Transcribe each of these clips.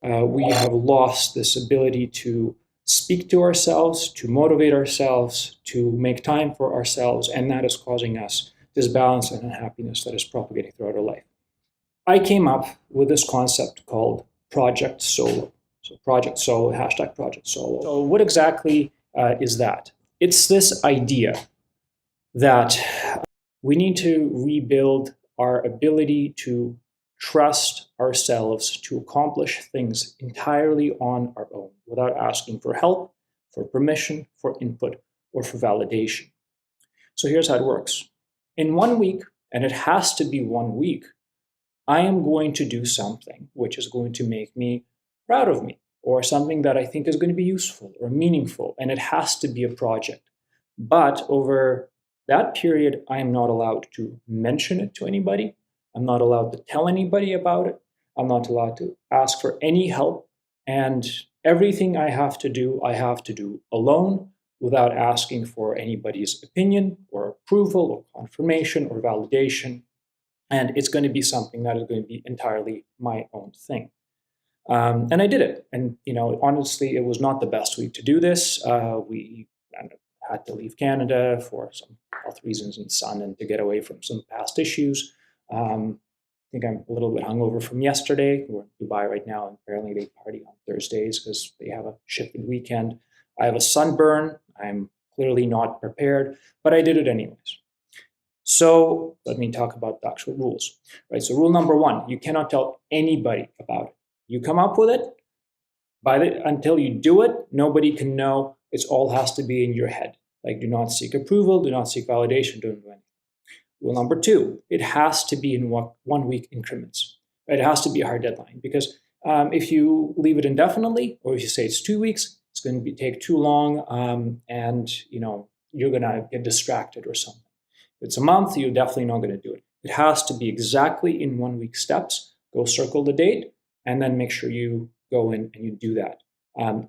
We have lost this ability to speak to ourselves, to motivate ourselves, to make time for ourselves, and that is causing us disbalance and unhappiness that is propagating throughout our life. I came up with this concept called Project Solo. So Project Solo, hashtag Project Solo. So what exactly is that? It's this idea that we need to rebuild our ability to trust ourselves to accomplish things entirely on our own without asking for help, for permission, for input, or for validation. So here's how it works. In 1 week, and it has to be 1 week, I am going to do something which is going to make me proud of me, or something that I think is going to be useful or meaningful, and it has to be a project. But over that period, I am not allowed to mention it to anybody. I'm not allowed to tell anybody about it. I'm not allowed to ask for any help. And everything I have to do alone without asking for anybody's opinion or approval or confirmation or validation. And it's going to be something that is going to be entirely my own thing. And I did it. And, honestly, it was not the best week to do this. We had to leave Canada for some health reasons and son, and to get away from some past issues. I think I'm a little bit hungover from yesterday. We're in Dubai right now, and apparently they party on Thursdays because they have a shifted weekend. I have a sunburn. I'm clearly not prepared, but I did it anyways. So let me talk about the actual rules, right? So rule number 1, you cannot tell anybody about it. You come up with it, until you do it, nobody can know. It all has to be in your head. Like, do not seek approval, do not seek validation, don't do anything. Rule number 2, it has to be in 1 week increments. Right? It has to be a hard deadline, because if you leave it indefinitely, or if you say it's 2 weeks, it's going to take too long, and you're going to get distracted or something. If it's a month, you're definitely not going to do it. It has to be exactly in 1 week steps. Go circle the date, and then make sure you go in and you do that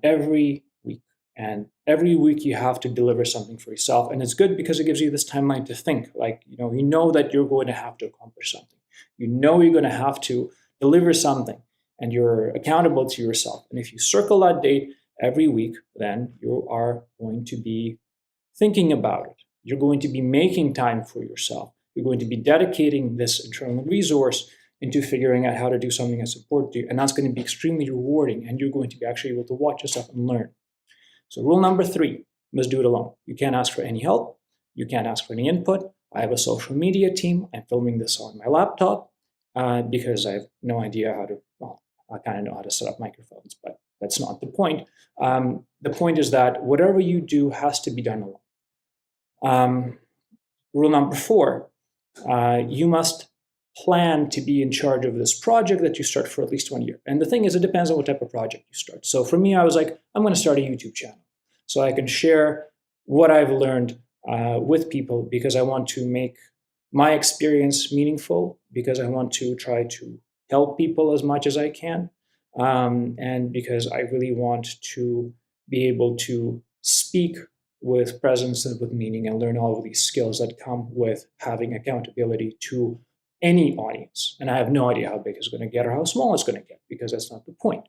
every week. And every week you have to deliver something for yourself. And it's good because it gives you this timeline to think. Like, you know that you're going to have to accomplish something. You know you're going to have to deliver something, and you're accountable to yourself. And if you circle that date every week, then you are going to be thinking about it. You're going to be making time for yourself. You're going to be dedicating this internal resource into figuring out how to do something that's important to you. And that's going to be extremely rewarding. And you're going to be actually able to watch yourself and learn. So rule number 3, you must do it alone. You can't ask for any help. You can't ask for any input. I have a social media team. I'm filming this on my laptop because I have no idea how to, I kind of know how to set up microphones, but that's not the point. The point is that whatever you do has to be done alone. Rule number 4, you must plan to be in charge of this project that you start for at least 1 year. And the thing is, it depends on what type of project you start. So for me, I was like, I'm going to start a YouTube channel so I can share what I've learned with people, because I want to make my experience meaningful, because I want to try to help people as much as I can, and because I really want to be able to speak with presence and with meaning and learn all of these skills that come with having accountability to any audience. And I have no idea how big it's going to get or how small it's going to get, because that's not the point,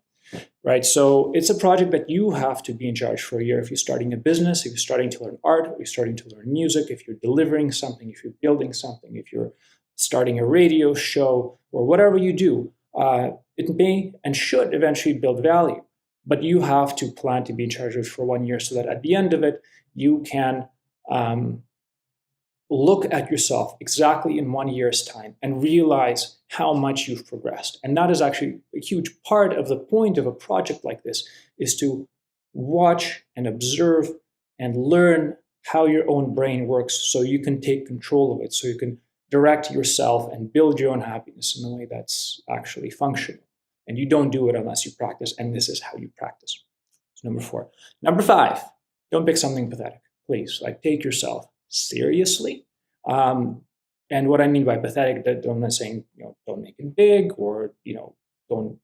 right? So it's a project that you have to be in charge for a year. If you're starting a business, if you're starting to learn art, if you're starting to learn music, if you're delivering something, if you're building something, if you're starting a radio show, or whatever you do, it may and should eventually build value. But you have to plan to be in charge of it for 1 year, so that at the end of it, you can look at yourself exactly in 1 year's time and realize how much you've progressed. And that is actually a huge part of the point of a project like this, is to watch and observe and learn how your own brain works, so you can take control of it, so you can direct yourself and build your own happiness in a way that's actually functional. And you don't do it unless you practice, and this is how you practice. So number 4. Number 5, don't pick something pathetic, please. Like, take yourself seriously. And what I mean by pathetic, that I'm not saying, don't make it big, or, don't,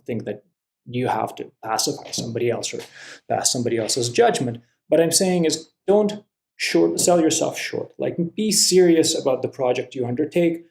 think that you have to pacify somebody else or pass somebody else's judgment. What I'm saying is, don't sell yourself short. Like, be serious about the project you undertake,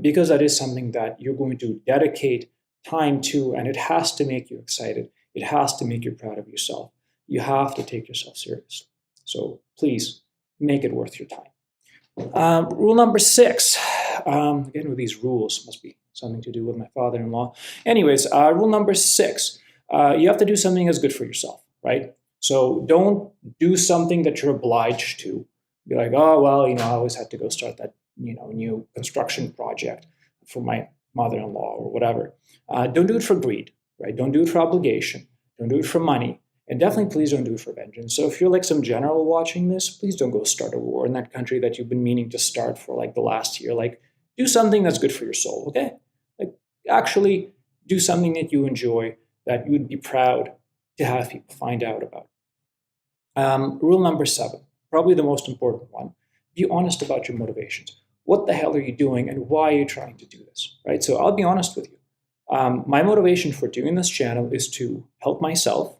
because that is something that you're going to dedicate time too, and it has to make you excited. It has to make you proud of yourself. You have to take yourself seriously. So please make it worth your time. Rule number 6. Again, with these rules, must be something to do with my father-in-law. Anyways, rule number 6. You have to do something that's good for yourself, right? So don't do something that you're obliged to. Be like, oh, well, I always had to go start that, new construction project for my mother-in-law or whatever. Don't do it for greed, right? Don't do it for obligation. Don't do it for money. And definitely, please don't do it for vengeance. So if you're like some general watching this, please don't go start a war in that country that you've been meaning to start for like the last year. Like, do something that's good for your soul, okay? Like, actually do something that you enjoy, that you would be proud to have people find out about. Rule number 7, probably the most important one. Be honest about your motivations. What the hell are you doing and why are you trying to do this, right? So I'll be honest with you. My motivation for doing this channel is to help myself,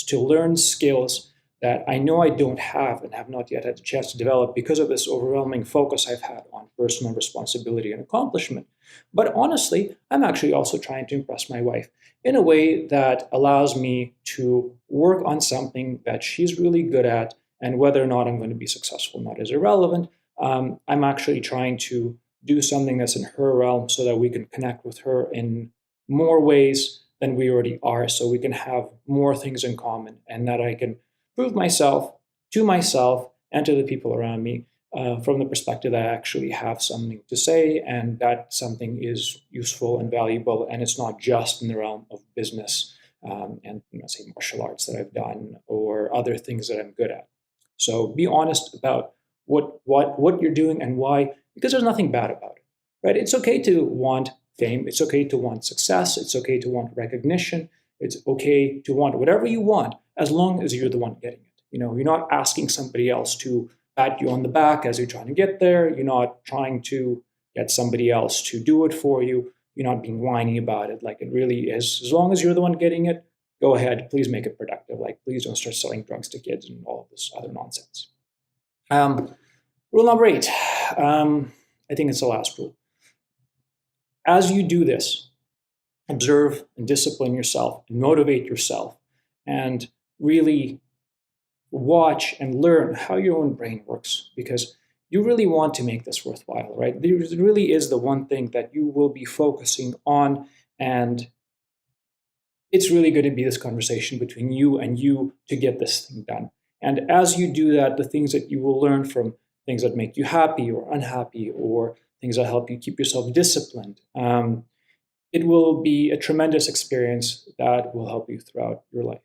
to learn skills that I know I don't have and have not yet had the chance to develop because of this overwhelming focus I've had on personal responsibility and accomplishment. But honestly, I'm actually also trying to impress my wife in a way that allows me to work on something that she's really good at, and whether or not I'm going to be successful not is irrelevant. I'm actually trying to do something that's in her realm so that we can connect with her in more ways than we already are, so we can have more things in common, and that I can prove myself and to the people around me from the perspective that I actually have something to say, and that something is useful and valuable, and it's not just in the realm of business and say martial arts that I've done or other things that I'm good at. So be honest about what you're doing and why, because there's nothing bad about it, right? It's okay to want fame. It's okay to want success. It's okay to want recognition. It's okay to want whatever you want, as long as you're the one getting it. You're not asking somebody else to pat you on the back as you're trying to get there. You're not trying to get somebody else to do it for you. You're not being whiny about it. Like, it really is. As long as you're the one getting it, go ahead. Please make it productive. Like, please don't start selling drugs to kids and all of this other nonsense. Rule number 8. I think it's the last rule. As you do this, observe and discipline yourself, and motivate yourself, and really watch and learn how your own brain works, because you really want to make this worthwhile, right? There really is the one thing that you will be focusing on, and it's really going to be this conversation between you and you to get this thing done. And as you do that, the things that you will learn from things that make you happy or unhappy, or things that help you keep yourself disciplined, it will be a tremendous experience that will help you throughout your life.